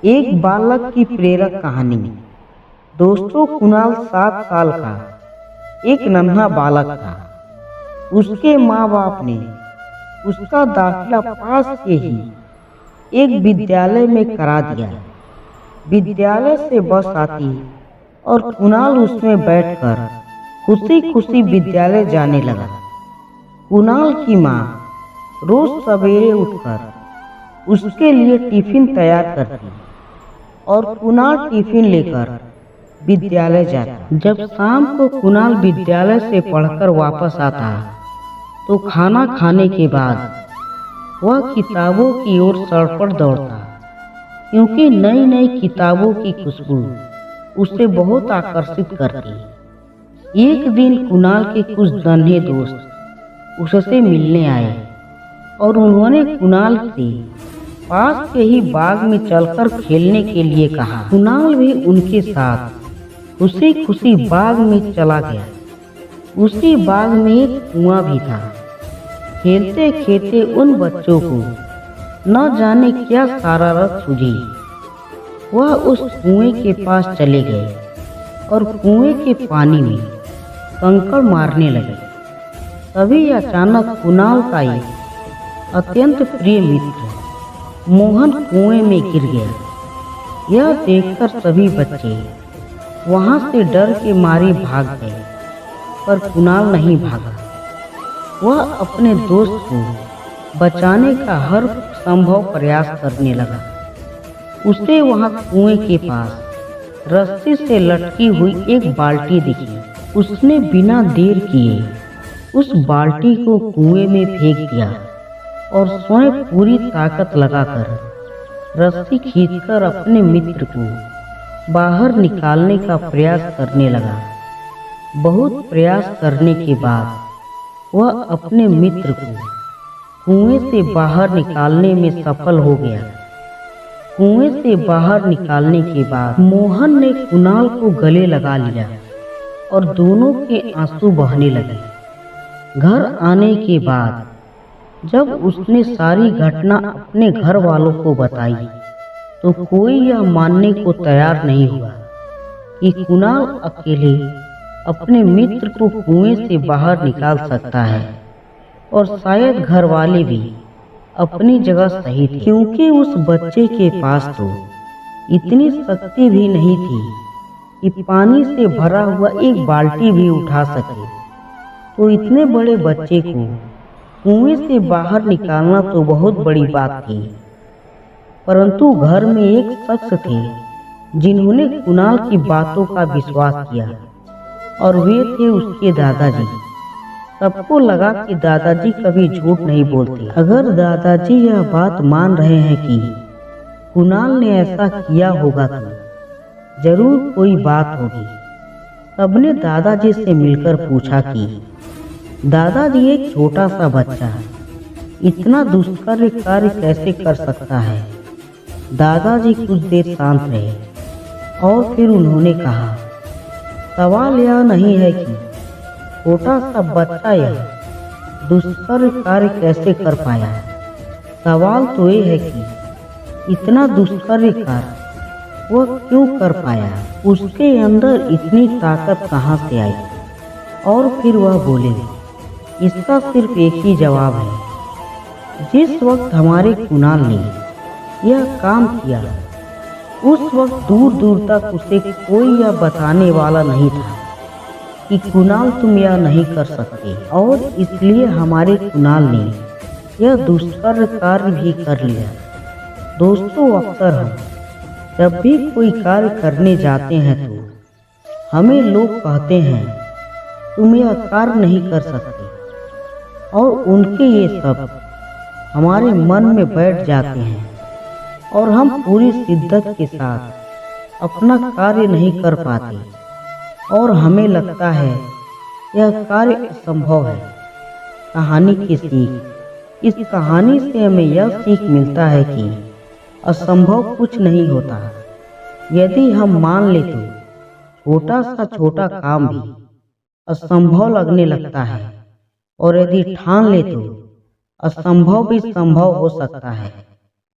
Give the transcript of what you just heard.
एक बालक की प्रेरक कहानी। दोस्तों, कुणाल 7 साल का एक नन्हा बालक था। उसके माँ बाप ने उसका दाखिला पास के ही एक विद्यालय में करा दिया। विद्यालय से बस आती और कुणाल उसमें बैठकर खुशी खुशी विद्यालय जाने लगा। कुणाल की माँ रोज सवेरे उठकर उसके लिए टिफिन तैयार करती और कुणाल टिफिन लेकर विद्यालय जाता। जब शाम को कुणाल विद्यालय से पढ़कर वापस आता तो खाना खाने के बाद वह किताबों की ओर सड़पट दौड़ता, क्योंकि नई नई किताबों की खुशबू उसे बहुत आकर्षित करती। एक दिन कुणाल के कुछ नन्हे दोस्त उससे मिलने आए और उन्होंने कुणाल से पास के ही बाग में चलकर खेलने के लिए कहा। कुणाल भी उनके साथ खुशी खुशी बाग में चला गया। उसी बाग में एक कुआं भी था। खेलते खेलते उन बच्चों को न जाने क्या शरारत सूझी। वह उस कुएं के पास चले गए और कुएं के पानी में कंकड़ मारने लगे। तभी अचानक कुणाल का एक अत्यंत प्रिय मित्र मोहन कुएं में गिर गया। यह देखकर सभी बच्चे वहां से डर के मारे भाग गए, पर कुणाल नहीं भागा। वह अपने दोस्त को बचाने का हर संभव प्रयास करने लगा। उसे वहां कुएं के पास रस्सी से लटकी हुई एक बाल्टी दिखी। उसने बिना देर किए उस बाल्टी को कुएं में फेंक दिया और स्वयं पूरी ताकत लगाकर रस्सी खींचकर अपने मित्र को बाहर निकालने का प्रयास करने लगा। बहुत प्रयास करने के बाद वह अपने मित्र को कुएं से बाहर निकालने में सफल हो गया। कुएं से बाहर निकालने के बाद मोहन ने कुणाल को गले लगा लिया और दोनों के आंसू बहने लगे। घर आने के बाद जब उसने सारी घटना अपने घर वालों को बताई तो कोई यह मानने को तैयार नहीं हुआ कि कुणाल अकेले अपने मित्र को कुएं से बाहर निकाल सकता है। और शायद घर वाले भी अपनी जगह सही थे, क्योंकि उस बच्चे के पास तो इतनी शक्ति भी नहीं थी कि पानी से भरा हुआ एक बाल्टी भी उठा सके। तो इतने बड़े बच्चे को कुएं से बाहर निकालना तो बहुत बड़ी बात थी। परंतु घर में एक शख्स थे जिन्होंने कुणाल की बातों का विश्वास किया, और वे थे उसके दादाजी। सबको लगा कि दादाजी कभी झूठ नहीं बोलते। अगर दादाजी यह बात मान रहे हैं कि कुणाल ने ऐसा किया होगा तो जरूर कोई बात होगी। सबने दादाजी से मिलकर पूछा कि दादाजी, एक छोटा सा बच्चा इतना दुष्कर कार्य कैसे कर सकता है? दादाजी कुछ देर शांत रहे और फिर उन्होंने कहा, सवाल यह नहीं है कि छोटा सा बच्चा यह दुष्कर कार्य कैसे कर पाया। सवाल तो ये है कि इतना दुष्कर कार्य वह क्यों कर पाया। उसके अंदर इतनी ताकत कहाँ से आई? और फिर वह बोले, इसका सिर्फ एक ही जवाब है। जिस वक्त हमारे कुणाल ने यह काम किया उस वक्त दूर दूर तक उसे कोई यह बताने वाला नहीं था कि कुणाल तुम यह नहीं कर सकते, और इसलिए हमारे कुणाल ने यह दुष्कर कार्य भी कर लिया। दोस्तों, अक्सर हम जब भी कोई कार्य करने जाते हैं तो हमें लोग कहते हैं तुम यह कार्य नहीं कर सकते, और उनके ये शब्द हमारे मन में बैठ जाते हैं और हम पूरी शिद्दत के साथ अपना कार्य नहीं कर पाते और हमें लगता है यह कार्य असंभव है। कहानी की सीख। इस कहानी से हमें यह सीख मिलता है कि असंभव कुछ नहीं होता। यदि हम मान ले तो छोटा काम भी असंभव लगने लगता है, और यदि ठान ले तो असंभव भी संभव हो सकता है।